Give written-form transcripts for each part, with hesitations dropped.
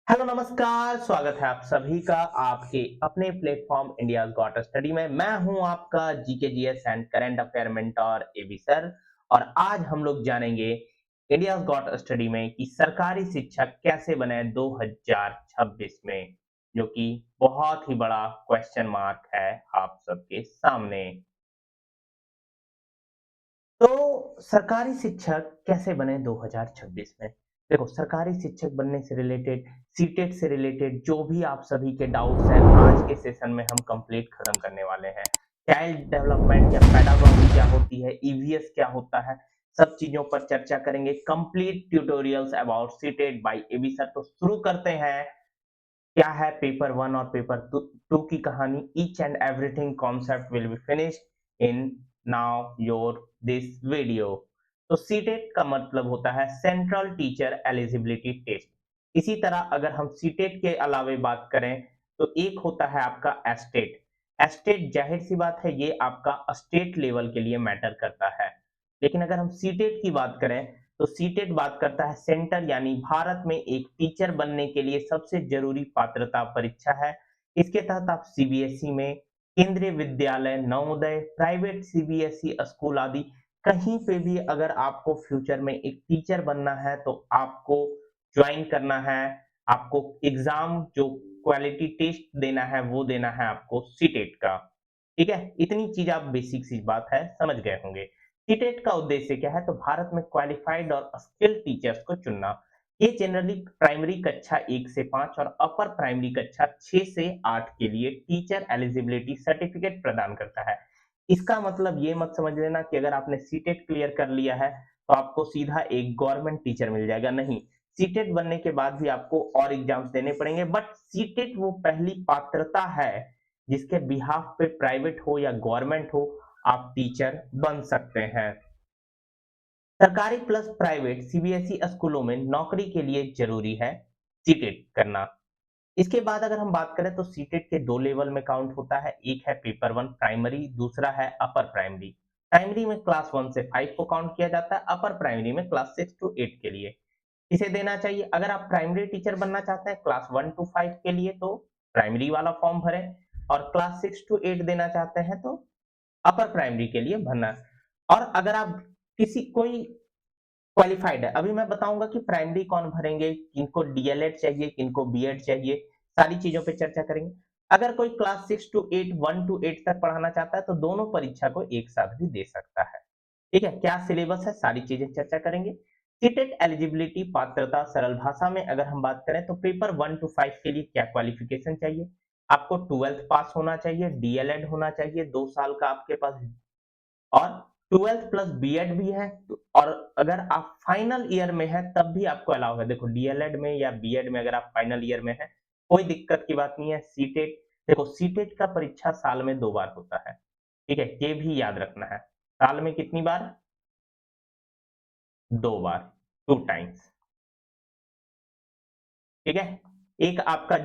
Hello नमस्कार, स्वागत है आप सभी का आपके अपने प्लेटफॉर्म इंडिया गॉट स्टडी में। मैं हूं आपका GK GS and current affair mentor AB sir. और आज हम लोग जानेंगे इंडिया गॉट स्टडी में कि सरकारी शिक्षक कैसे बने 2026 में, जो कि बहुत ही बड़ा क्वेश्चन मार्क है आप सबके सामने। तो सरकारी शिक्षक कैसे बने 2026 में? देखो, सरकारी शिक्षक बनने से रिलेटेड, सीटेट से रिलेटेड जो भी आप सभी के डाउट्स हैं, आज के सेशन में हम कंप्लीट खत्म करने वाले हैं। चाइल्ड डेवलपमेंट या पेडागॉजी क्या होती है, ईवीएस क्या होता है, सब चीजों पर चर्चा करेंगे। Complete tutorials about CTET by AB sir. तो शुरू करते हैं। क्या है पेपर वन और पेपर टू की कहानी? Each and everything concept will be finished in now your this video. तो सीटेट का मतलब होता है सेंट्रल टीचर एलिजिबिलिटी टेस्ट। इसी तरह अगर हम सीटेट के अलावे बात करें तो एक होता है आपका एस्टेट। एस्टेट जाहिर सी बात है, ये आपका स्टेट लेवल के लिए मैटर करता है। लेकिन अगर हम सीटेट की बात करें तो सीटेट बात करता है सेंटर, यानी भारत में एक टीचर बनने के लिए सबसे जरूरी पात्रता परीक्षा है। इसके तहत आप सीबीएसई में, केंद्रीय विद्यालय, नवोदय, प्राइवेट सीबीएसई स्कूल आदि कहीं पे भी अगर आपको फ्यूचर में एक टीचर बनना है तो आपको ज्वाइन करना है। आपको एग्जाम जो क्वालिटी टेस्ट देना है वो देना है आपको सीटेट का। ठीक है, इतनी चीज आप बेसिक सी बात है समझ गए होंगे। सीटेट का उद्देश्य क्या है? तो भारत में क्वालिफाइड और स्किल्ड टीचर्स को चुनना। ये जनरली प्राइमरी कक्षा 1 से 5 और अपर प्राइमरी कक्षा 6 से 8 के लिए टीचर एलिजिबिलिटी सर्टिफिकेट प्रदान करता है। इसका मतलब ये मत समझ लेना कि अगर आपने सीटेट क्लियर कर लिया है तो आपको सीधा एक गवर्नमेंट टीचर मिल जाएगा, नहीं। सीटेट बनने के बाद भी आपको और एग्जाम्स देने पड़ेंगे, बट सीटेट वो पहली पात्रता है जिसके बिहाफ पे प्राइवेट हो या गवर्नमेंट हो आप टीचर बन सकते हैं। सरकारी प्लस प्राइवेट सीबीएसई स्कूलों में नौकरी के लिए जरूरी है सीटेट करना। इसके बाद अगर हम बात करें तो सीटेट के दो लेवल में काउंट होता है। एक है पेपर वन प्राइमरी, दूसरा है अपर प्राइमरी। प्राइमरी में क्लास 1 से 5 को काउंट किया जाता है, अपर प्राइमरी में क्लास 6 टू 8 के लिए इसे देना चाहिए। अगर आप प्राइमरी टीचर बनना चाहते हैं क्लास 1 टू 5 के लिए तो प्राइमरी वाला फॉर्म भरें, और क्लास 6 टू 8 देना चाहते हैं तो अपर प्राइमरी के लिए भरना। और अगर आप किसी कोई क्वालिफाइड है, अभी मैं बताऊंगा कि प्राइमरी कौन भरेंगे, किनको डीएलएड चाहिए, किनको बीएड चाहिए, सारी चीजों पे चर्चा करेंगे। अगर कोई क्लास 6 टू 8, 1 टू 8 तक पढ़ाना चाहता है तो दोनों परीक्षा को एक साथ भी दे सकता है। ठीक है, क्या सिलेबस है, सारी चीजें चर्चा करेंगे। सीटेट एलिजिबिलिटी पात्रता सरल भाषा में अगर हम बात करें तो पेपर 1 टू 5 के लिए क्या क्वालिफिकेशन चाहिए? आपको 12th पास होना चाहिए, डीएलएड होना चाहिए 2 साल का आपके पास, और 12th प्लस बीएड भी है। और अगर आप फाइनल ईयर में है तब भी आपको अलाउ है। देखो, डीएलएड में या बीएड में अगर आप फाइनल ईयर में है कोई दिक्कत की बात नहीं है। सीटेट, देखो सीटेट का परीक्षा साल में 2 बार होता है। ठीक है, ये भी याद रखना है। साल में कितनी बार? 2 बार, 2 टाइम्स। ठीक है, एक आपका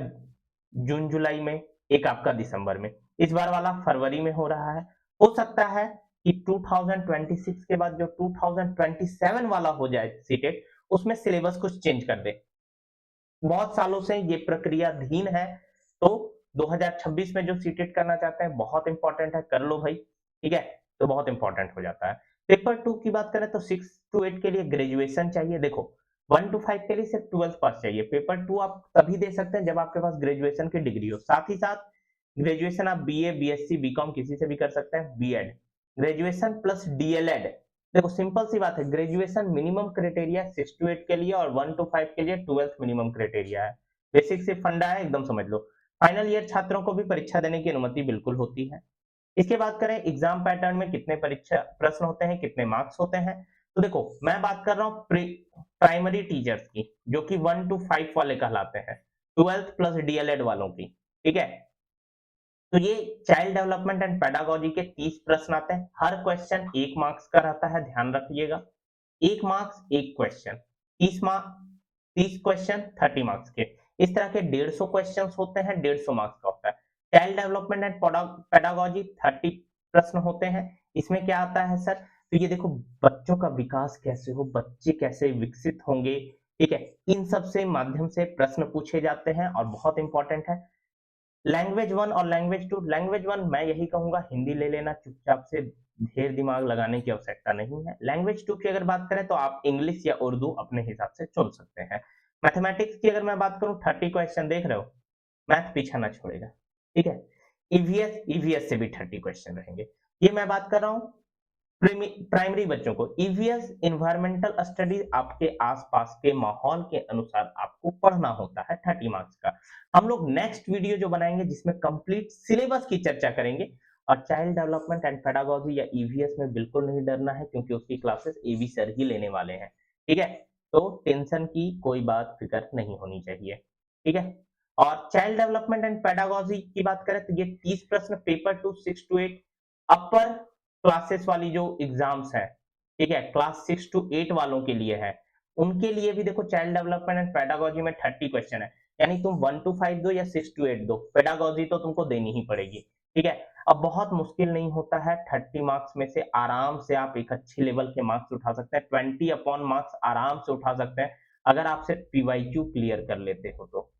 जून जुलाई में, एक आपका दिसंबर में। इस बार वाला फरवरी में हो रहा है। हो सकता है कि 2026 के बाद जो 2027 वाला हो जाए सीटेट, उसमें सिलेबस कुछ चेंज कर दे। बहुत सालों से ये प्रक्रिया धीन है। तो 2026 में जो सीटेट करना चाहते हैं बहुत इंपॉर्टेंट है, कर लो भाई। ठीक है, तो बहुत इंपॉर्टेंट हो जाता है। पेपर टू की बात करें तो 6 टू 8 के लिए ग्रेजुएशन चाहिए। देखो, 1 टू 5 के लिए सिर्फ 12th पास चाहिए। पेपर टू आप तभी दे सकते हैं जब आपके पास ग्रेजुएशन की डिग्री हो। साथ ही साथ ग्रेजुएशन आप बीए, बीएससी, बीकॉम किसी से भी कर सकते हैं। BEd, graduation plus DElEd. देखो सिंपल सी बात है, ग्रेजुएशन मिनिमम क्राइटेरिया 6 टू 8 के लिए और 1 टू 5 के लिए 12th मिनिमम क्राइटेरिया है। बेसिक से फंडा है, एकदम समझ लो। फाइनल ईयर छात्रों को भी परीक्षा देने की अनुमति बिल्कुल होती है। इसके बात करें एग्जाम पैटर्न में कितने परीक्षा प्रश्न होते हैं, कितने मार्क्स होते हैं, तो देखो मैं बात कर रहा हूँ प्राइमरी टीचर्स की, जो कि 1 टू 5 वाले कहलाते हैं, 12th प्लस डीएलएड वालों की। ठीक है, तो ये चाइल्ड डेवलपमेंट एंड पेडागोजी के 30 प्रश्न आते हैं। हर क्वेश्चन 1 मार्क्स का रहता है, ध्यान रखिएगा। 1 marks 1 question, 30 marks, 30 question 30 marks के। इस तरह के 150 क्वेश्चन होते हैं, 150 मार्क्स का होता है। चाइल्ड डेवलपमेंट एंड पेडागोजी 30 प्रश्न होते हैं। इसमें क्या आता है सर? तो ये देखो, बच्चों का विकास कैसे हो, बच्चे कैसे विकसित होंगे, ठीक है, इन सब से माध्यम से प्रश्न पूछे जाते हैं और बहुत इंपॉर्टेंट है। लैंग्वेज 1 और लैंग्वेज 1 मैं यही कहूंगा हिंदी ले लेना चुपचाप से, ढेर दिमाग लगाने की आवश्यकता नहीं है। लैंग्वेज 2 की अगर बात करें तो आप इंग्लिश या उर्दू अपने हिसाब से चुन सकते हैं। मैथमेटिक्स की अगर मैं बात करूं 30 क्वेश्चन देख रहे हो, मैथ पीछा ना छोड़ेगा। ठीक है, ईवीएस से भी 30 क्वेश्चन रहेंगे। ये मैं बात कर रहा हूं प्राइमरी बच्चों को। ईवीएस इन्वायरमेंटल स्टडी आपके आसपास के माहौल के अनुसार आपको पढ़ना होता है 30 मार्क्स का। हम लोग नेक्स्ट वीडियो जो बनाएंगे जिसमें कंप्लीट सिलेबस की चर्चा करेंगे। और चाइल्ड डेवलपमेंट एंड पेडागोजी या ईवीएस में बिल्कुल नहीं डरना है क्योंकि उसकी क्लासेस एवी सर ही लेने वाले हैं। ठीक है, तो टेंशन की कोई बात फिक्र नहीं होनी चाहिए। ठीक है, और चाइल्ड डेवलपमेंट एंड पेडागोजी की बात करें तो ये 30 प्रश्न पेपर 2 6 to 8 अपर क्लासेस वाली जो एग्जाम्स है, ठीक है, क्लास 6 to 8 वालों के लिए है। उनके लिए भी देखो चाइल्ड डेवलपमेंट एंड पेडागोजी में 30 क्वेश्चन है, यानी तुम 1 to 5 दो या 6 to 8 दो, पेडागोजी तो तुमको देनी ही पड़ेगी। ठीक है, अब बहुत मुश्किल नहीं होता है, 30 मार्क्स में से आराम से आप एक अच्छे लेवल के मार्क्स उठा सकते हैं, 20 अपॉन मार्क्स आराम से उठा सकते हैं अगर आप सिर्फ पीवाईक्यू क्लियर कर लेते हो तो।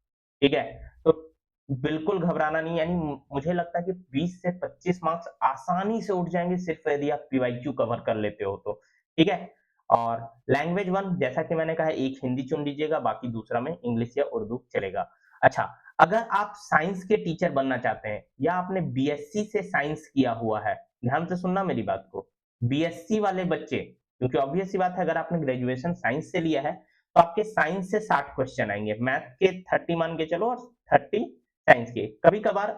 ठीक है, तो बिल्कुल घबराना नहीं, यानी मुझे लगता है कि 20 से 25 मार्क्स आसानी से उठ जाएंगे सिर्फ यदि आप पीवाईक्यू कवर कर लेते हो तो। ठीक है, और लैंग्वेज 1 जैसा कि मैंने कहा एक हिंदी चुन लीजिएगा, बाकी दूसरा में इंग्लिश या उर्दू चलेगा। अच्छा, अगर आप साइंस के टीचर बनना चाहते हैं या आपने बीएससी से साइंस किया हुआ है, ध्यान से सुनना मेरी बात को, बीएससी वाले बच्चे, क्योंकि ऑब्वियस सी बात है अगर आपने ग्रेजुएशन साइंस से लिया है तो आपके साइंस से 60 क्वेश्चन आएंगे, मैथ के 30 मान के चलो और 30 साइंस के। कभी कभार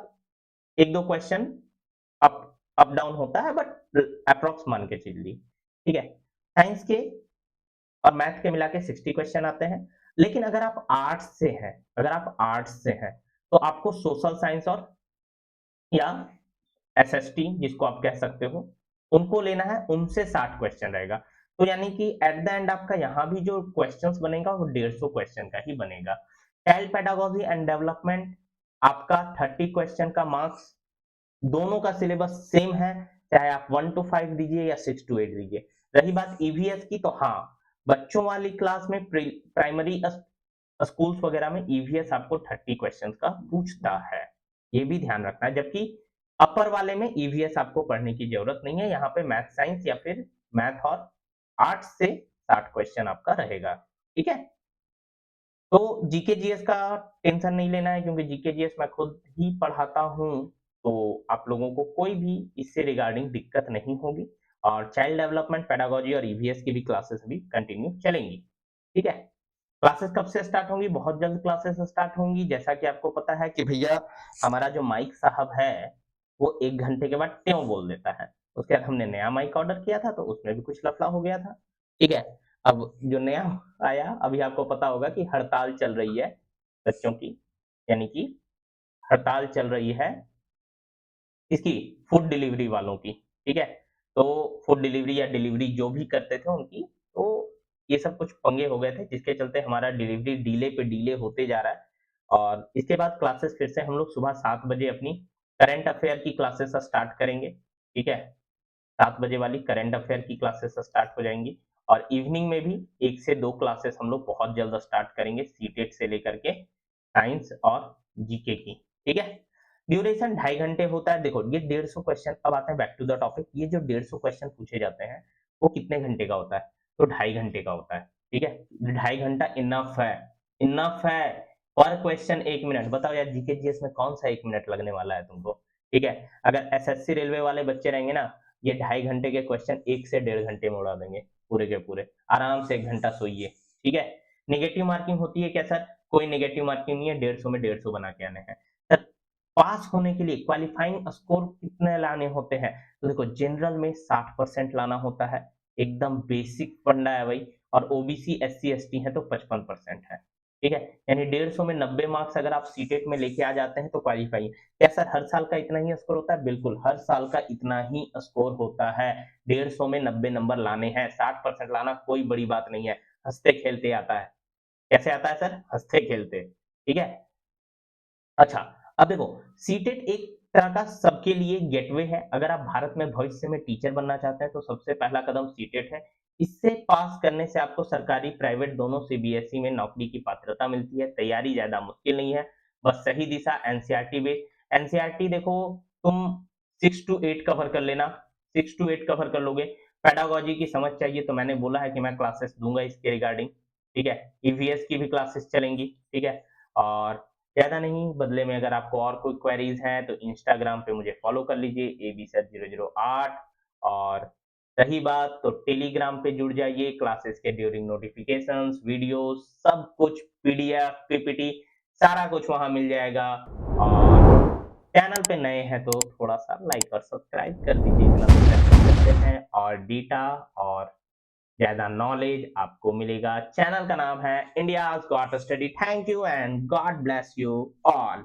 एक दो क्वेश्चन अप अप डाउन होता है बट अप्रोक्स मान के चल ली। ठीक है, साइंस के और मैथ के मिला के 60 क्वेश्चन आते हैं। लेकिन अगर आप आर्ट्स से हैं तो आपको सोशल साइंस और या एसएसटी जिसको आप कह सकते हो उनको लेना है, उनसे 60 क्वेश्चन रहेगा। तो यानी कि एट द एंड आपका यहाँ भी जो क्वेश्चंस बनेगा वो 150 क्वेश्चन का ही बनेगा। चाइल्ड पेडागोजी एंड डेवलपमेंट आपका 30 क्वेश्चन का मार्क्स, दोनों का सिलेबस सेम है, चाहे आप 1 to 5 दीजिए या 6 to 8 दीजिए। रही बात ईवीएस की तो हाँ, बच्चों वाली क्लास में प्राइमरी स्कूल्स वगैरह में ईवीएस आपको 30 क्वेश्चंस का पूछता है, ये भी ध्यान रखना है। जबकि अपर वाले में ईवीएस आपको पढ़ने की जरूरत नहीं है, यहाँ पे मैथ साइंस या फिर मैथ और आर्ट्स से 60 क्वेश्चन आपका रहेगा। ठीक है, तो जीके जीएस का टेंशन नहीं लेना है क्योंकि जीके जीएस मैं खुद ही पढ़ाता हूँ, तो आप लोगों को कोई भी इससे रिगार्डिंग दिक्कत नहीं होगी। और चाइल्ड डेवलपमेंट पेडागोजी और ईवीएस की भी क्लासेस भी कंटिन्यू चलेंगी। ठीक है, क्लासेस कब से स्टार्ट होंगी? बहुत जल्द क्लासेस स्टार्ट होंगी। जैसा कि आपको पता है कि भैया हमारा जो माइक साहब है वो 1 घंटे के बाद ट्यों बोल देता है। उसके बाद हमने नया माइक ऑर्डर किया था तो उसमें भी कुछ लफड़ा हो गया था। ठीक है, अब जो नया आया, अभी आपको पता होगा कि हड़ताल चल रही है बच्चों की, यानी कि हड़ताल चल रही है इसकी फूड डिलीवरी वालों की। ठीक है, तो फूड डिलीवरी या डिलीवरी जो भी करते थे उनकी, तो ये सब कुछ पंगे हो गए थे जिसके चलते हमारा डिलीवरी डीले पे डीले होते जा रहा है। और इसके बाद क्लासेस फिर से हम लोग सुबह 7 बजे अपनी करंट अफेयर की क्लासेस स्टार्ट करेंगे। ठीक है, 7 बजे वाली करंट अफेयर की क्लासेस स्टार्ट हो जाएंगी। और इवनिंग में भी 1 से 2 क्लासेस हम लोग बहुत जल्द स्टार्ट करेंगे सीटेट से लेकर के साइंस और जीके की। ठीक है, ड्यूरेशन 2.5 घंटे होता है। देखो ये 150 क्वेश्चन, अब आते हैं बैक टू द टॉपिक। ये जो 150 क्वेश्चन पूछे जाते हैं वो कितने घंटे का होता है? तो 2.5 घंटे का होता है। ठीक है, 2.5 घंटा इनफ है, इनफ है। पर क्वेश्चन 1 मिनट। बताओ यार जीके जीएस में कौन सा 1 मिनट लगने वाला है तुमको? ठीक है, अगर एसएससी रेलवे वाले बच्चे रहेंगे ना, ये 2.5 घंटे के क्वेश्चन 1 से 1.5 घंटे में उड़ा देंगे पूरे के पूरे। आराम से 1 घंटा सोइए। ठीक है, नेगेटिव मार्किंग होती है क्या सर? कोई नेगेटिव मार्किंग नहीं है, 150 में 150 बना के आने हैं। सर पास होने के लिए क्वालिफाइंग स्कोर कितने लाने होते हैं? तो देखो जनरल में 60% लाना होता है, एकदम बेसिक फंडा है भाई। और ओबीसी एससी एसटी है तो 55% है। ठीक है, यानी 150 में 90 मार्क्स अगर आप सीटेट में लेके आ जाते हैं तो क्वालिफाई। क्या सर हर साल का इतना ही स्कोर होता है? बिल्कुल, हर साल का इतना ही स्कोर होता है। 150 में 90 नंबर लाने हैं, 60% लाना कोई बड़ी बात नहीं है। हंसते खेलते आता है। कैसे आता है सर? हंसते खेलते। ठीक है, अच्छा, अब देखो सीटेट एक तरह का सबके लिए गेटवे है। अगर आप भारत में भविष्य में टीचर बनना चाहते हैं तो सबसे पहला कदम सीटेट है। इससे पास करने से आपको सरकारी प्राइवेट दोनों सीबीएसई में नौकरी की पात्रता मिलती है। तैयारी ज्यादा मुश्किल नहीं है, बस सही दिशा एनसीईआरटी बेस्ड। एनसीईआरटी देखो, तुम 6 to 8 कवर कर लेना, 6 to 8 कवर कर लोगे। पेडागोजी की समझ चाहिए तो मैंने बोला है कि मैं क्लासेस दूंगा इसके रिगार्डिंग, ठीक है। ईवीएस की भी क्लासेस चलेंगी, ठीक है। और ज्यादा नहीं, बदले में अगर आपको और कोई क्वेरीज हैं तो इंस्टाग्राम पे मुझे फॉलो कर लीजिए absir008। और रही बात तो टेलीग्राम पे जुड़ जाइए, क्लासेस के ड्यूरिंग नोटिफिकेशंस, वीडियोस, सब कुछ, पीडीएफ, पीपीटी, सारा कुछ वहां मिल जाएगा। और चैनल पे नए हैं तो थोड़ा सा लाइक और सब्सक्राइब कर दीजिए, इतना तो कर सकते हैं। और डेटा और ज्यादा नॉलेज आपको मिलेगा। चैनल का नाम है India's got study. Thank you and God bless you all.